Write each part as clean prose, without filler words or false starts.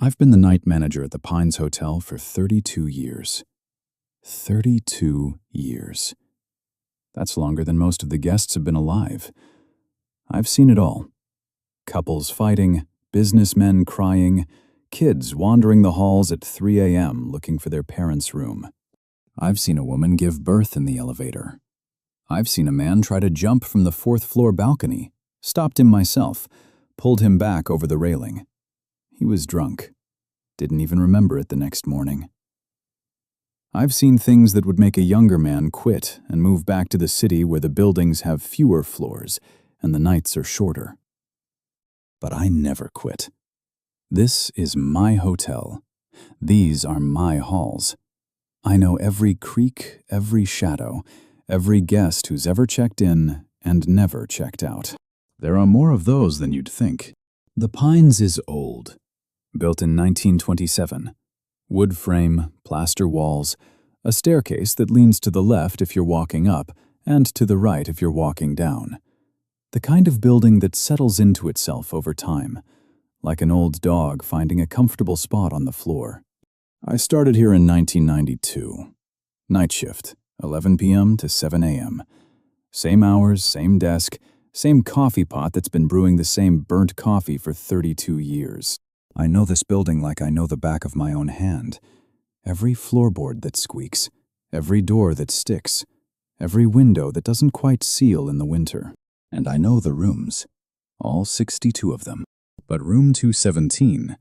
I've been the night manager at the Pines Hotel for 32 years. 32 years. That's longer than most of the guests have been alive. I've seen it all. Couples fighting, businessmen crying, kids wandering the halls at 3 a.m. looking for their parents' room. I've seen a woman give birth in the elevator. I've seen a man try to jump from the 4th-floor balcony, stopped him myself, pulled him back over the railing. He was drunk. Didn't even remember it the next morning. I've seen things that would make a younger man quit and move back to the city where the buildings have fewer floors and the nights are shorter. But I never quit. This is my hotel. These are my halls. I know every creak, every shadow, every guest who's ever checked in and never checked out. There are more of those than you'd think. The Pines is old. Built in 1927. Wood frame, plaster walls, a staircase that leans to the left if you're walking up and to the right if you're walking down. The kind of building that settles into itself over time, like an old dog finding a comfortable spot on the floor. I started here in 1992. Night shift, 11 p.m. to 7 a.m. Same hours, same desk, same coffee pot that's been brewing the same burnt coffee for 32 years. I know this building like I know the back of my own hand. Every floorboard that squeaks, every door that sticks, every window that doesn't quite seal in the winter. And I know the rooms, all 62 of them. But room 217,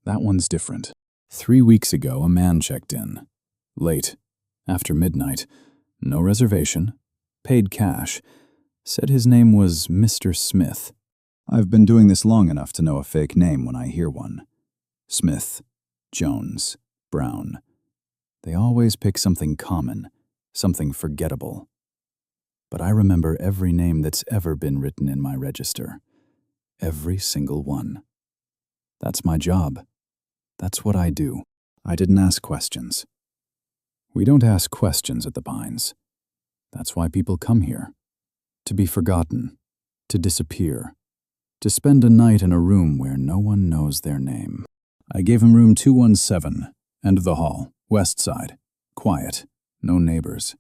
that one's different. 3 weeks ago, a man checked in. Late, after midnight, no reservation, paid cash, said his name was Mr. Smith. I've been doing this long enough to know a fake name when I hear one. Smith, Jones, Brown. They always pick something common, something forgettable. But I remember every name that's ever been written in my register. Every single one. That's my job. That's what I do. I didn't ask questions. We don't ask questions at the Pines. That's why people come here. To be forgotten. To disappear. To spend a night in a room where no one knows their name. I gave him room 217, end of the hall, west side. Quiet. No neighbors.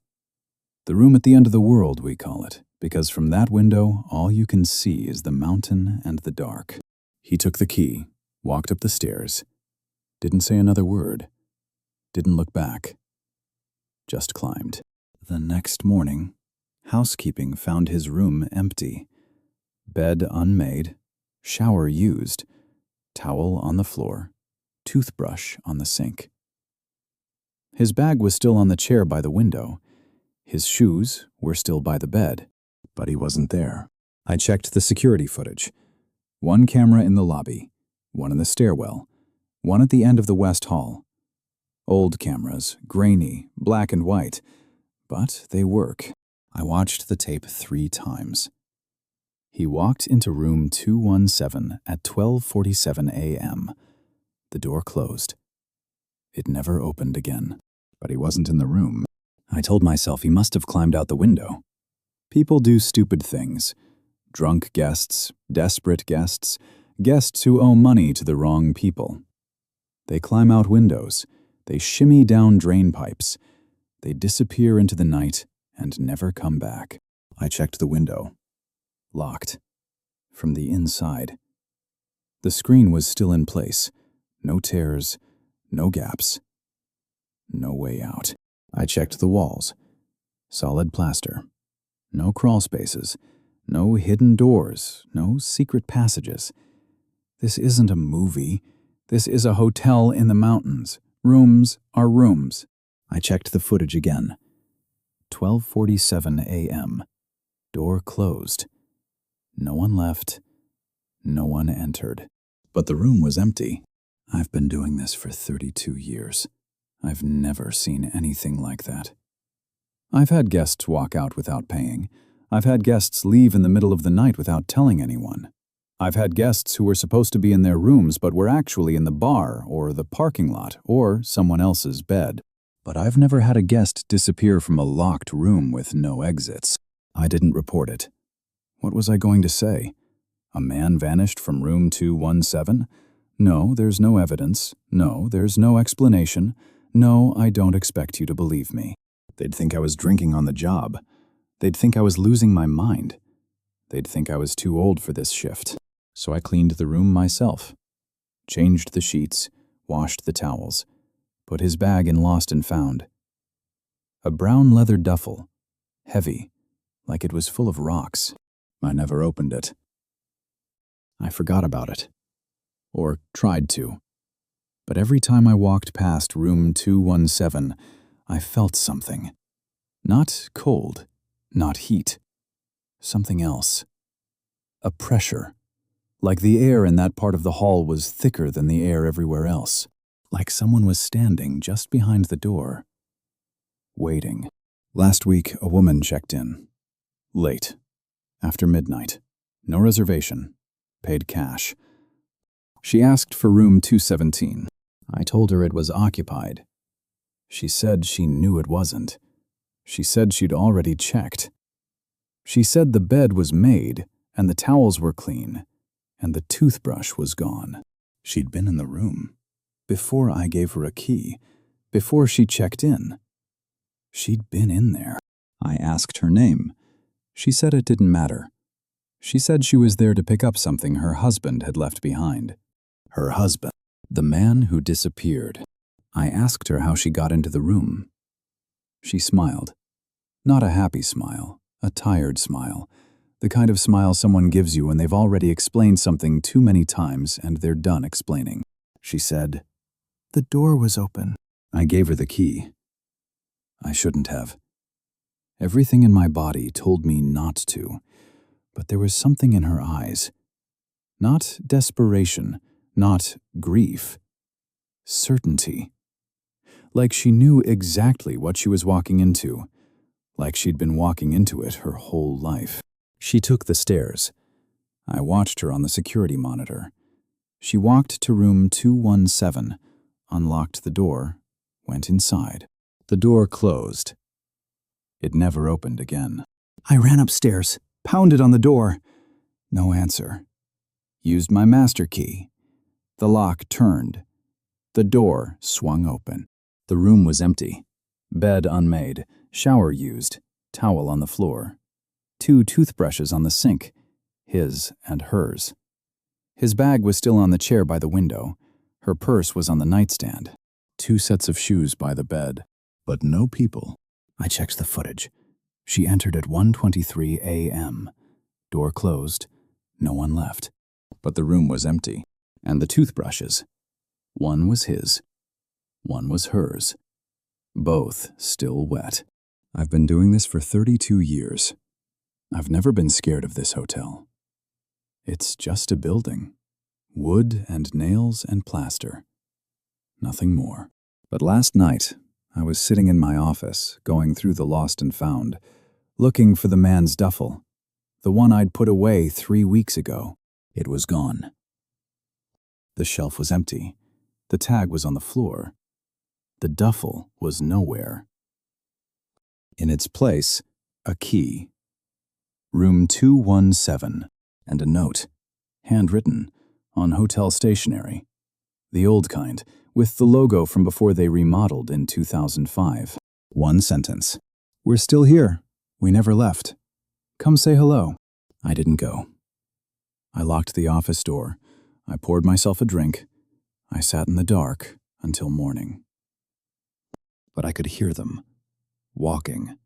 The room at the end of the world, we call it, because from that window, all you can see is the mountain and the dark. He took the key, walked up the stairs, didn't say another word, didn't look back, just climbed. The next morning, housekeeping found his room empty. Bed unmade, shower used, towel on the floor, toothbrush on the sink. His bag was still on the chair by the window. His shoes were still by the bed, but he wasn't there. I checked the security footage. 1 camera in the lobby, 1 in the stairwell, 1 at the end of the West Hall. Old cameras, grainy, black and white, but they work. I watched the tape 3 times. He walked into room 217 at 12:47 a.m. The door closed. It never opened again, but he wasn't in the room. I told myself he must have climbed out the window. People do stupid things. Drunk guests, desperate guests, guests who owe money to the wrong people. They climb out windows. They shimmy down drain pipes. They disappear into the night and never come back. I checked the window. Locked. From the inside. The screen was still in place. No tears, no gaps. No way out. I checked the walls. Solid plaster. No crawl spaces. No hidden doors. No secret passages. This isn't a movie. This is a hotel in the mountains. Rooms are rooms. I checked the footage again. 12:47 a.m. Door closed. No one left. No one entered. But the room was empty. I've been doing this for 32 years. I've never seen anything like that. I've had guests walk out without paying. I've had guests leave in the middle of the night without telling anyone. I've had guests who were supposed to be in their rooms but were actually in the bar or the parking lot or someone else's bed. But I've never had a guest disappear from a locked room with no exits. I didn't report it. What was I going to say? A man vanished from room 217? No, there's no evidence. No, there's no explanation. No, I don't expect you to believe me. They'd think I was drinking on the job. They'd think I was losing my mind. They'd think I was too old for this shift. So I cleaned the room myself. Changed the sheets, washed the towels, put his bag in Lost and Found. A brown leather duffel, heavy, like it was full of rocks. I never opened it. I forgot about it. Or tried to. But every time I walked past room 217, I felt something. Not cold, not heat. Something else. A pressure. Like the air in that part of the hall was thicker than the air everywhere else. Like someone was standing just behind the door. Waiting. Last week, a woman checked in. Late. After midnight. No reservation. Paid cash. She asked for room 217. I told her it was occupied. She said she knew it wasn't. She said she'd already checked. She said the bed was made, and the towels were clean, and the toothbrush was gone. She'd been in the room. Before I gave her a key. Before she checked in. She'd been in there. I asked her name. She said it didn't matter. She said she was there to pick up something her husband had left behind. Her husband. The man who disappeared. I asked her how she got into the room. She smiled. Not a happy smile, a tired smile. The kind of smile someone gives you when they've already explained something too many times and they're done explaining. She said, "The door was open." I gave her the key. I shouldn't have. Everything in my body told me not to, but there was something in her eyes. Not desperation, not grief. Certainty. Like she knew exactly what she was walking into. Like she'd been walking into it her whole life. She took the stairs. I watched her on the security monitor. She walked to room 217, unlocked the door, went inside. The door closed. It never opened again. I ran upstairs, pounded on the door. No answer. Used my master key. The lock turned. The door swung open. The room was empty. Bed unmade, shower used, towel on the floor. 2 toothbrushes on the sink, his and hers. His bag was still on the chair by the window. Her purse was on the nightstand. 2 sets of shoes by the bed. But no people. I checked the footage. She entered at 1:23 a.m. Door closed. No one left. But the room was empty. And the toothbrushes. One was his. One was hers. Both still wet. I've been doing this for 32 years. I've never been scared of this hotel. It's just a building. Wood and nails and plaster. Nothing more. But last night, I was sitting in my office, going through the Lost and Found, looking for the man's duffel, the one I'd put away 3 weeks ago. It was gone. The shelf was empty. The tag was on the floor. The duffel was nowhere. In its place, a key. Room 217, and a note, handwritten, on hotel stationery. The old kind, with the logo from before they remodeled in 2005. One sentence. "We're still here. We never left. Come say hello." I didn't go. I locked the office door. I poured myself a drink. I sat in the dark until morning. But I could hear them, walking,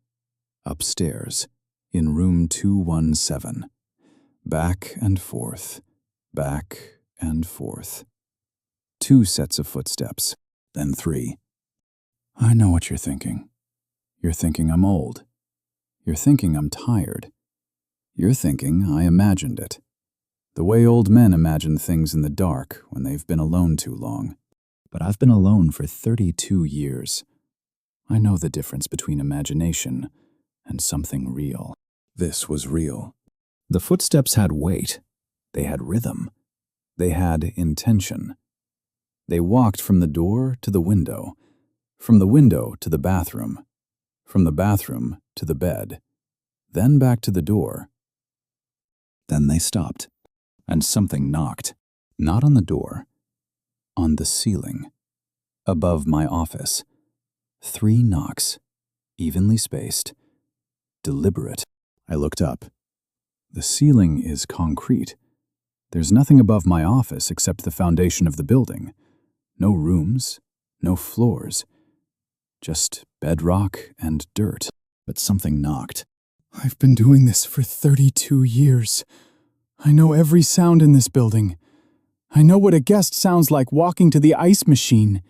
upstairs, in room 217, back and forth, back and forth. 2 sets of footsteps, then 3. I know what you're thinking. You're thinking I'm old. You're thinking I'm tired. You're thinking I imagined it. The way old men imagine things in the dark when they've been alone too long. But I've been alone for 32 years. I know the difference between imagination and something real. This was real. The footsteps had weight. They had rhythm. They had intention. They walked from the door to the window, from the window to the bathroom, from the bathroom to the bed, then back to the door. Then they stopped, and something knocked. Not on the door, On the ceiling, above my office, 3 knocks, evenly spaced, deliberate. I looked up. The ceiling is concrete. There's nothing above my office except the foundation of the building. No rooms, no floors. Just bedrock and dirt. But something knocked. I've been doing this for 32 years. I know every sound in this building. I know what a guest sounds like walking to the ice machine.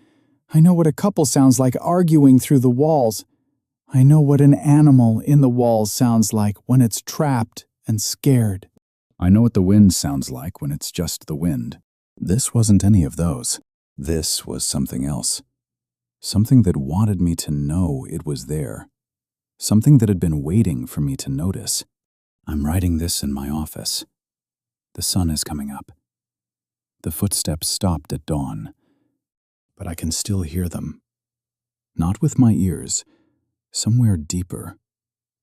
I know what a couple sounds like arguing through the walls. I know what an animal in the walls sounds like when it's trapped and scared. I know what the wind sounds like when it's just the wind. This wasn't any of those. This was something else. Something that wanted me to know it was there. Something that had been waiting for me to notice. I'm writing this in my office. The sun is coming up. The footsteps stopped at dawn, but I can still hear them. Not with my ears, somewhere deeper,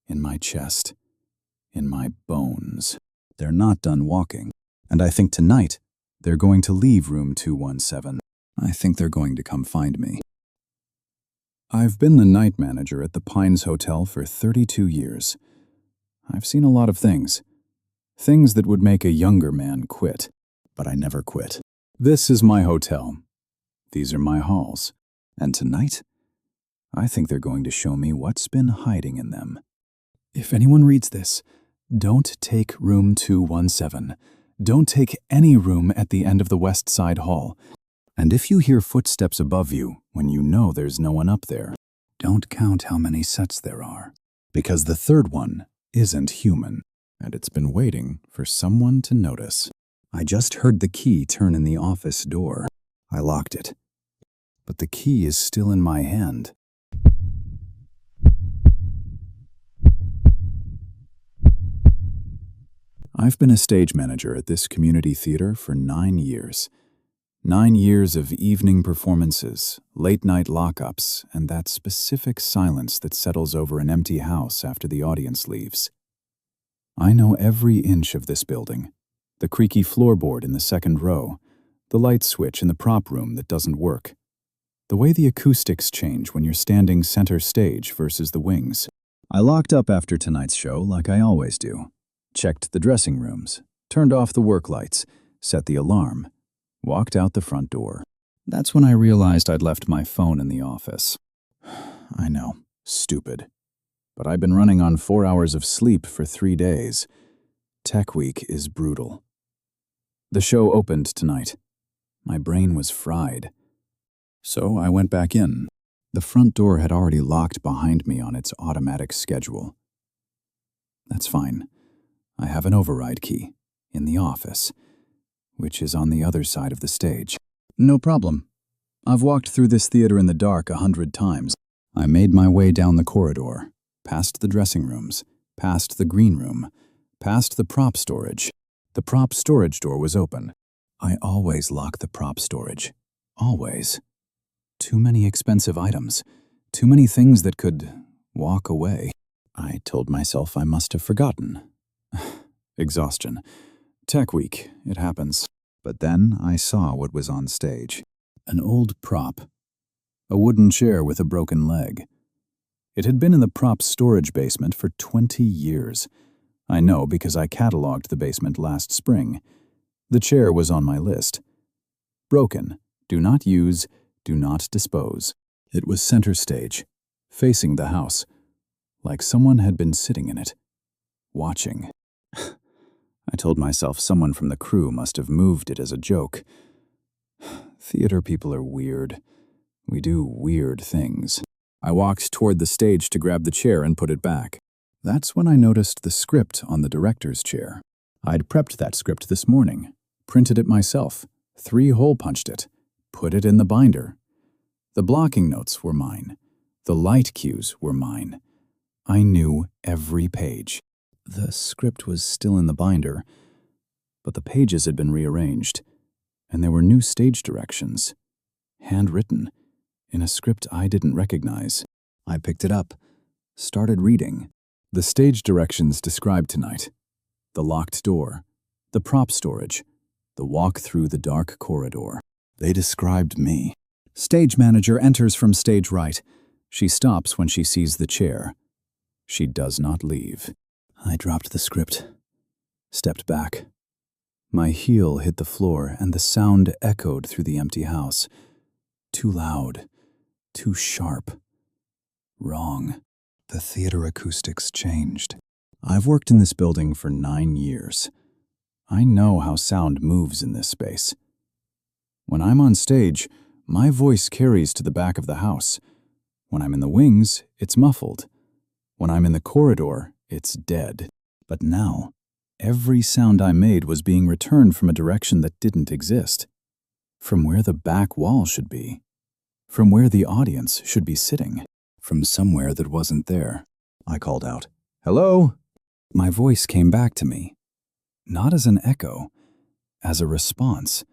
in my chest, in my bones. They're not done walking, and I think tonight they're going to leave room 217. I think they're going to come find me. I've been the night manager at the Pines Hotel for 32 years. I've seen a lot of things. Things that would make a younger man quit. But I never quit. This is my hotel. These are my halls. And tonight, I think they're going to show me what's been hiding in them. If anyone reads this, don't take room 217. Don't take any room at the end of the West Side Hall. And if you hear footsteps above you when you know there's no one up there, don't count how many sets there are. Because the third one isn't human, and it's been waiting for someone to notice. I just heard the key turn in the office door. I locked it. But the key is still in my hand. I've been a stage manager at this community theater for 9 years. 9 years of evening performances, late-night lockups, and that specific silence that settles over an empty house after the audience leaves. I know every inch of this building. The creaky floorboard in the second row, the light switch in the prop room that doesn't work, the way the acoustics change when you're standing center stage versus the wings. I locked up after tonight's show like I always do. Checked the dressing rooms, turned off the work lights, set the alarm, walked out the front door. That's when I realized I'd left my phone in the office. I know, stupid. But I've been running on 4 hours of sleep for 3 days. Tech week is brutal. The show opened tonight. My brain was fried. So I went back in. The front door had already locked behind me on its automatic schedule. That's fine. I have an override key in the office, which is on the other side of the stage. No problem. I've walked through this theater in the dark 100 times. I made my way down the corridor, past the dressing rooms, past the green room, past the prop storage. The prop storage door was open. I always lock the prop storage. Always. Too many expensive items. Too many things that could walk away. I told myself I must have forgotten. Exhaustion. Tech week, it happens. But then I saw what was on stage. An old prop. A wooden chair with a broken leg. It had been in the prop storage basement for 20 years. I know because I cataloged the basement last spring. The chair was on my list. Broken. Do not use. Do not dispose. It was center stage, facing the house, like someone had been sitting in it, watching. I told myself someone from the crew must have moved it as a joke. Theater people are weird. We do weird things. I walked toward the stage to grab the chair and put it back. That's when I noticed the script on the director's chair. I'd prepped that script this morning, printed it myself, 3-hole punched it, put it in the binder. The blocking notes were mine. The light cues were mine. I knew every page. The script was still in the binder, but the pages had been rearranged, and there were new stage directions, handwritten, in a script I didn't recognize. I picked it up, started reading. The stage directions described tonight: the locked door, the prop storage, the walk through the dark corridor. They described me. Stage manager enters from stage right. She stops when she sees the chair. She does not leave. I dropped the script, stepped back. My heel hit the floor and the sound echoed through the empty house. Too loud, too sharp. Wrong. The theater acoustics changed. I've worked in this building for 9 years. I know how sound moves in this space. When I'm on stage, my voice carries to the back of the house. When I'm in the wings, it's muffled. When I'm in the corridor, it's dead. But now, every sound I made was being returned from a direction that didn't exist. From where the back wall should be. From where the audience should be sitting. From somewhere that wasn't there. I called out, "Hello?" My voice came back to me. Not as an echo, as a response.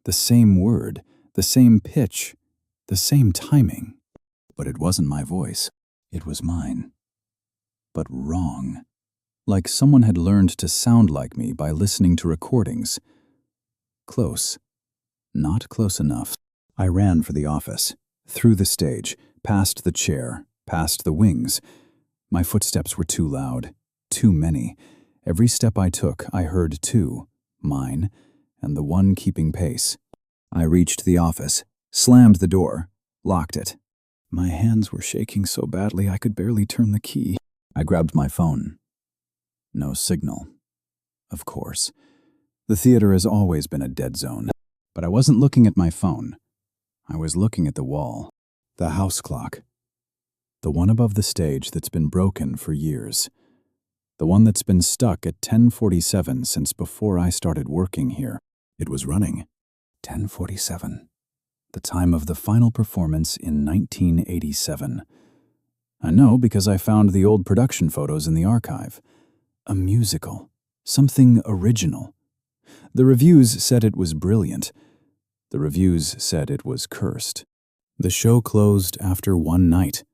The same word, the same pitch, the same timing. But it wasn't my voice. It was mine. But wrong. Like someone had learned to sound like me by listening to recordings. Close. Not close enough. I ran for the office, through the stage, past the chair, past the wings. My footsteps were too loud, too many. Every step I took, I heard two, mine, and the one keeping pace. I reached the office, slammed the door, locked it. My hands were shaking so badly I could barely turn the key. I grabbed my phone. No signal. Of course. The theater has always been a dead zone. But I wasn't looking at my phone. I was looking at the wall. The house clock. The one above the stage that's been broken for years. The one that's been stuck at 10:47 since before I started working here. It was running. 10:47. The time of the final performance in 1987. I know because I found the old production photos in the archive. A musical. Something original. The reviews said it was brilliant. The reviews said it was cursed. The show closed after one night.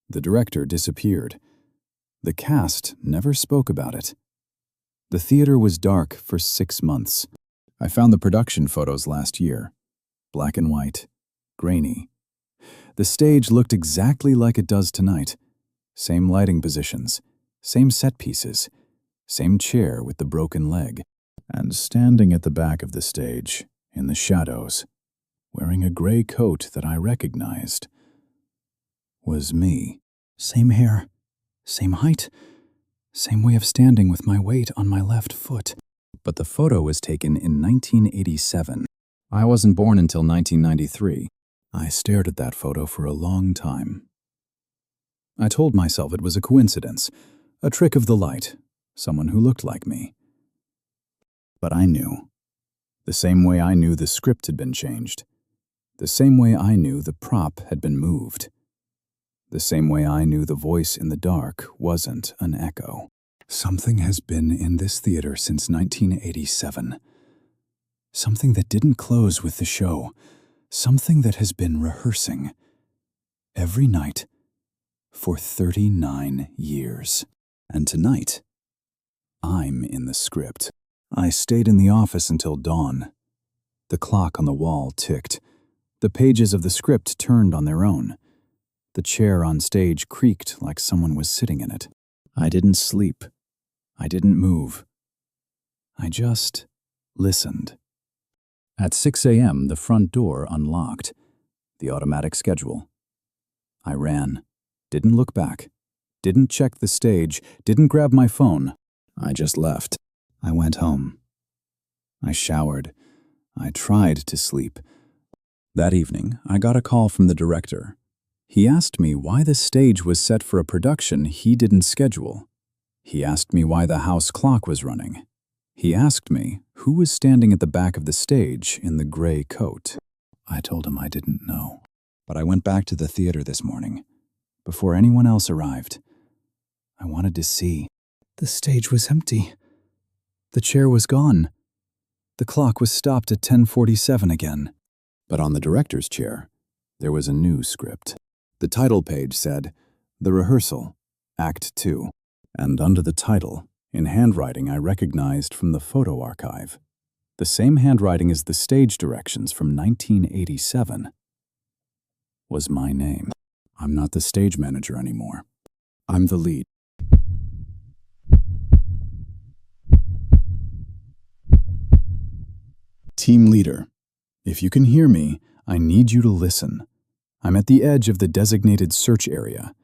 The director disappeared. The cast never spoke about it. The theater was dark for 6 months. I found the production photos last year. Black and white. Grainy. The stage looked exactly like it does tonight. Same lighting positions. Same set pieces. Same chair with the broken leg. And standing at the back of the stage, in the shadows, wearing a gray coat that I recognized, was me. Same hair, same height, same way of standing with my weight on my left foot. But the photo was taken in 1987. I wasn't born until 1993. I stared at that photo for a long time. I told myself it was a coincidence, a trick of the light, someone who looked like me. But I knew. The same way I knew the script had been changed. The same way I knew the prop had been moved. The same way I knew the voice in the dark wasn't an echo. Something has been in this theater since 1987. Something that didn't close with the show. Something that has been rehearsing. Every night. For 39 years. And tonight, I'm in the script. I stayed in the office until dawn. The clock on the wall ticked. The pages of the script turned on their own. The chair on stage creaked like someone was sitting in it. I didn't sleep. I didn't move. I just listened. At 6 a.m., the front door unlocked. The automatic schedule. I ran. Didn't look back. Didn't check the stage. Didn't grab my phone. I just left. I went home. I showered. I tried to sleep. That evening, I got a call from the director. He asked me why the stage was set for a production he didn't schedule. He asked me why the house clock was running. He asked me who was standing at the back of the stage in the gray coat. I told him I didn't know. But I went back to the theater this morning, before anyone else arrived. I wanted to see. The stage was empty. The chair was gone. The clock was stopped at 10:47 again. But on the director's chair, there was a new script. The title page said, "The Rehearsal, Act 2." And under the title, in handwriting I recognized from the photo archive, The same handwriting as the stage directions from 1987. Was my name. I'm not the stage manager anymore. I'm the lead. Team leader, if you can hear me, I need you to listen. I'm at the edge of the designated search area.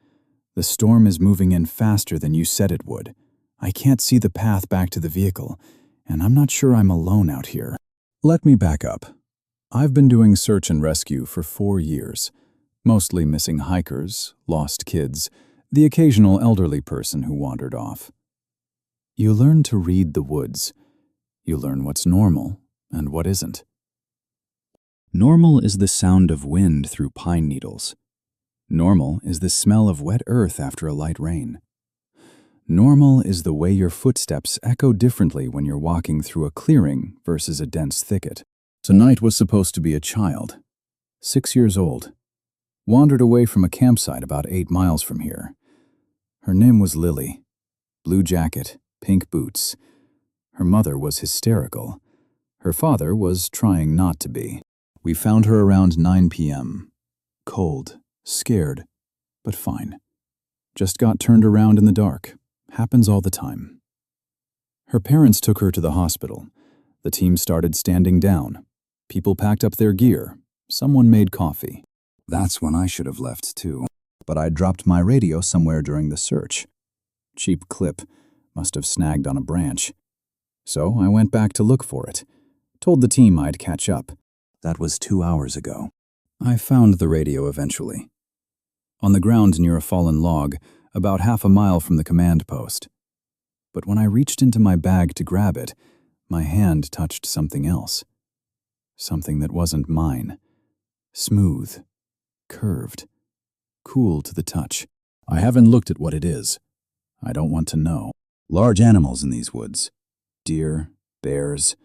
The storm is moving in faster than you said it would. I can't see the path back to the vehicle, and I'm not sure I'm alone out here. Let me back up. I've been doing search and rescue for 4 years, mostly missing hikers, lost kids, the occasional elderly person who wandered off. You learn to read the woods. You learn what's normal and what isn't. Normal is the sound of wind through pine needles. Normal is the smell of wet earth after a light rain. Normal is the way your footsteps echo differently when you're walking through a clearing versus a dense thicket. Tonight was supposed to be a child, 6 years old, wandered away from a campsite about 8 miles from here. Her name was Lily. Blue jacket, pink boots. Her mother was hysterical. Her father was trying not to be. We found her around 9 p.m. Cold, scared, but fine. Just got turned around in the dark. Happens all the time. Her parents took her to the hospital. The team started standing down. People packed up their gear. Someone made coffee. That's when I should have left too. But I dropped my radio somewhere during the search. Cheap clip. Must have snagged on a branch. So I went back to look for it. Told the team I'd catch up. That was 2 hours ago. I found the radio eventually. On the ground near a fallen log, about half a mile from the command post. But when I reached into my bag to grab it, my hand touched something else. Something that wasn't mine. Smooth, curved, cool to the touch. I haven't looked at what it is. I don't want to know. Large animals in these woods. Deer, bears.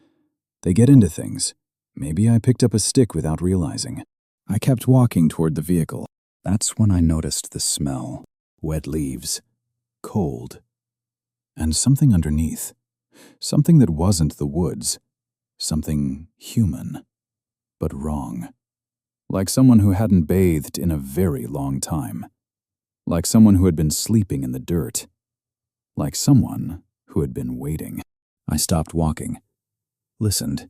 They get into things. Maybe I picked up a stick without realizing. I kept walking toward the vehicle. That's when I noticed the smell. Wet leaves. Cold. And something underneath. Something that wasn't the woods. Something human. But wrong. Like someone who hadn't bathed in a very long time. Like someone who had been sleeping in the dirt. Like someone who had been waiting. I stopped walking. Listened.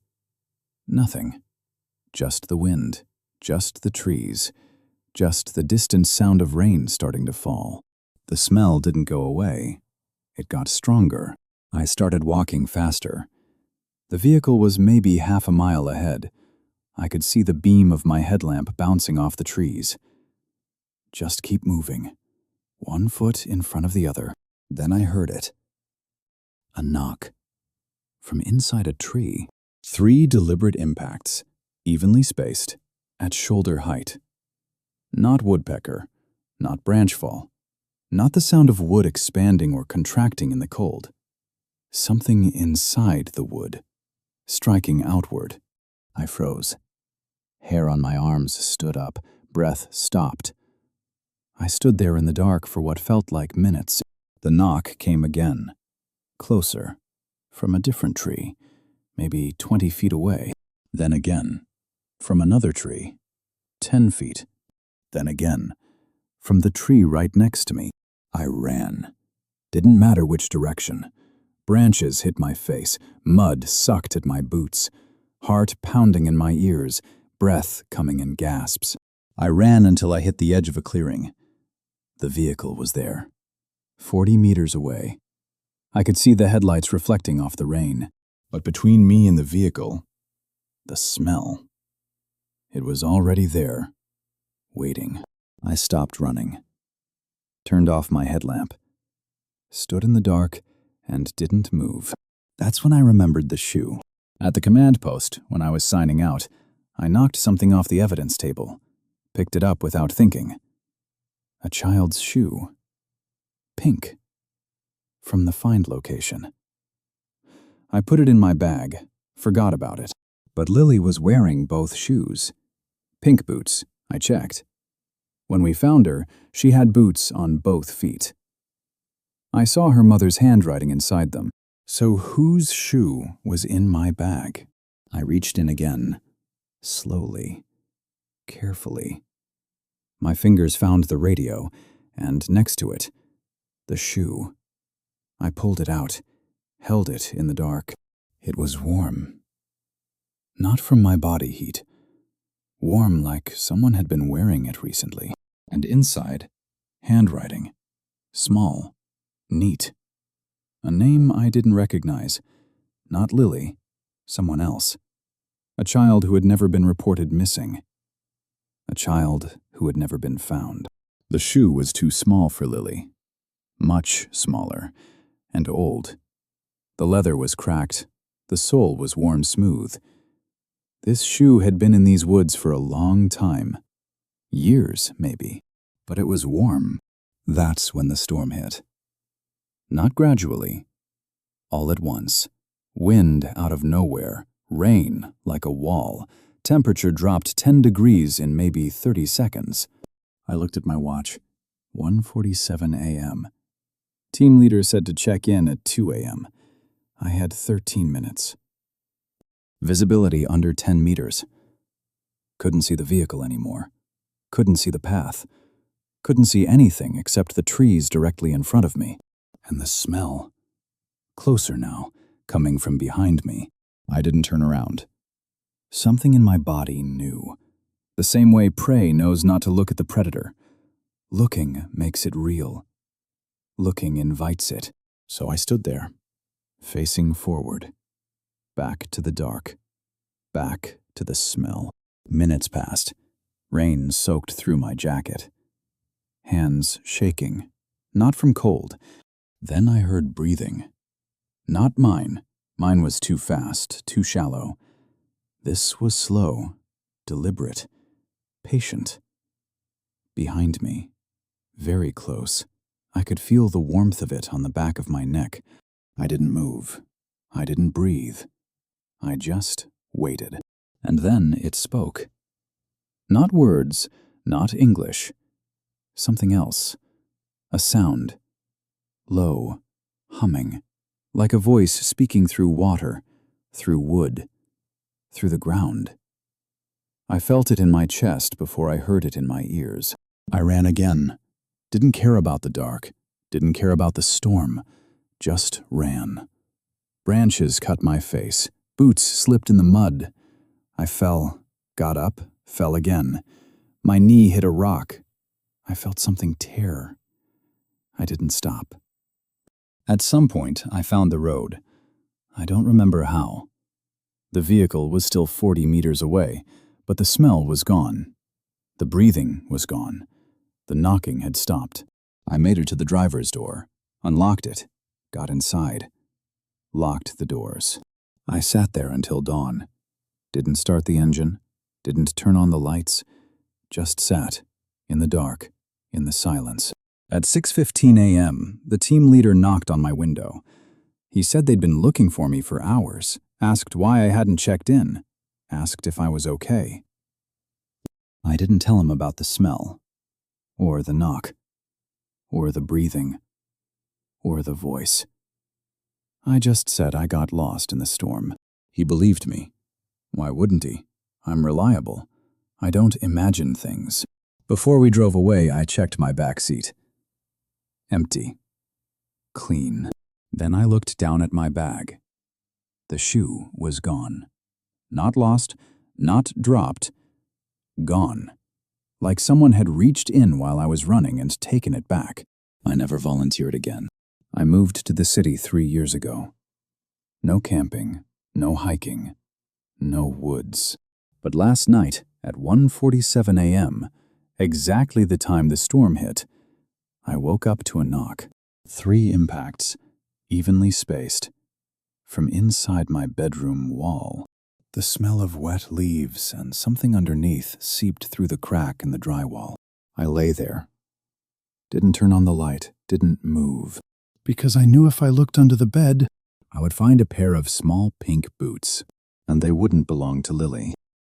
Nothing. Just the wind. Just the trees. Just the distant sound of rain starting to fall. The smell didn't go away. It got stronger. I started walking faster. The vehicle was maybe half a mile ahead. I could see the beam of my headlamp bouncing off the trees. Just keep moving. 1 foot in front of the other. Then I heard it. A knock. From inside a tree. 3 deliberate impacts, evenly spaced, at shoulder height. Not woodpecker, not branch fall, not the sound of wood expanding or contracting in the cold. Something inside the wood, striking outward. I froze. Hair on my arms stood up, breath stopped. I stood there in the dark for what felt like minutes. The knock came again. Closer, from a different tree, maybe 20 feet away. Then again, from another tree, 10 feet. Then again, from the tree right next to me. I ran. Didn't matter which direction. Branches hit my face, mud sucked at my boots, heart pounding in my ears, breath coming in gasps. I ran until I hit the edge of a clearing. The vehicle was there, 40 meters away. I could see the headlights reflecting off the rain, but between me and the vehicle, the smell. It was already there, waiting. I stopped running, turned off my headlamp, stood in the dark, and didn't move. That's when I remembered the shoe. At the command post, when I was signing out, I knocked something off the evidence table, picked it up without thinking. A child's shoe. Pink. From the find location. I put it in my bag, forgot about it. But Lily was wearing both shoes. Pink boots, I checked. When we found her, she had boots on both feet. I saw her mother's handwriting inside them. So whose shoe was in my bag? I reached in again, slowly, carefully. My fingers found the radio, and next to it, the shoe. I pulled it out, held it in the dark. It was warm. Not from my body heat. Warm like someone had been wearing it recently. And inside, handwriting. Small, neat. A name I didn't recognize. Not Lily, someone else. A child who had never been reported missing. A child who had never been found. The shoe was too small for Lily. Much smaller. And old. The leather was cracked. The sole was worn smooth. This shoe had been in these woods for a long time. Years, maybe. But it was warm. That's when the storm hit. Not gradually. All at once. Wind out of nowhere. Rain like a wall. Temperature dropped 10 degrees in maybe 30 seconds. I looked at my watch. 1:47 a.m. Team leader said to check in at 2 a.m. I had 13 minutes. Visibility under 10 meters. Couldn't see the vehicle anymore. Couldn't see the path. Couldn't see anything except the trees directly in front of me. And the smell. Closer now, coming from behind me. I didn't turn around. Something in my body knew. The same way prey knows not to look at the predator. Looking makes it real. Looking invites it. So I stood there, facing forward. Back to the dark. Back to the smell. Minutes passed. Rain soaked through my jacket. Hands shaking. Not from cold. Then I heard breathing. Not mine. Mine was too fast, too shallow. This was slow, deliberate, patient. Behind me, very close, I could feel the warmth of it on the back of my neck. I didn't move. I didn't breathe. I just waited. And then it spoke. Not words, not English. Something else. A sound. Low, humming. Like a voice speaking through water, through wood, through the ground. I felt it in my chest before I heard it in my ears. I ran again. Didn't care about the dark, didn't care about the storm, just ran. Branches cut my face, boots slipped in the mud. I fell, got up, fell again. My knee hit a rock. I felt something tear. I didn't stop. At some point, I found the road. I don't remember how. The vehicle was still 40 meters away, but the smell was gone. The breathing was gone. The knocking had stopped. I made it to the driver's door, unlocked it, got inside, locked the doors. I sat there until dawn. Didn't start the engine, didn't turn on the lights, just sat, in the dark, in the silence. At 6:15 a.m., the team leader knocked on my window. He said they'd been looking for me for hours, asked why I hadn't checked in, asked if I was okay. I didn't tell him about the smell, or the knock, or the breathing, or the voice. I just said I got lost in the storm. He believed me. Why wouldn't he? I'm reliable. I don't imagine things. Before we drove away, I checked my back seat. Empty. Clean. Then I looked down at my bag. The shoe was gone. Not lost, not dropped. Gone. Like someone had reached in while I was running and taken it back. I never volunteered again. I moved to the city 3 years ago. No camping, no hiking, no woods. But last night, at 1:47 a.m., exactly the time the storm hit, I woke up to a knock. 3 impacts, evenly spaced, from inside my bedroom wall. The smell of wet leaves and something underneath seeped through the crack in the drywall. I lay there. Didn't turn on the light, didn't move. Because I knew if I looked under the bed, I would find a pair of small pink boots, and they wouldn't belong to Lily.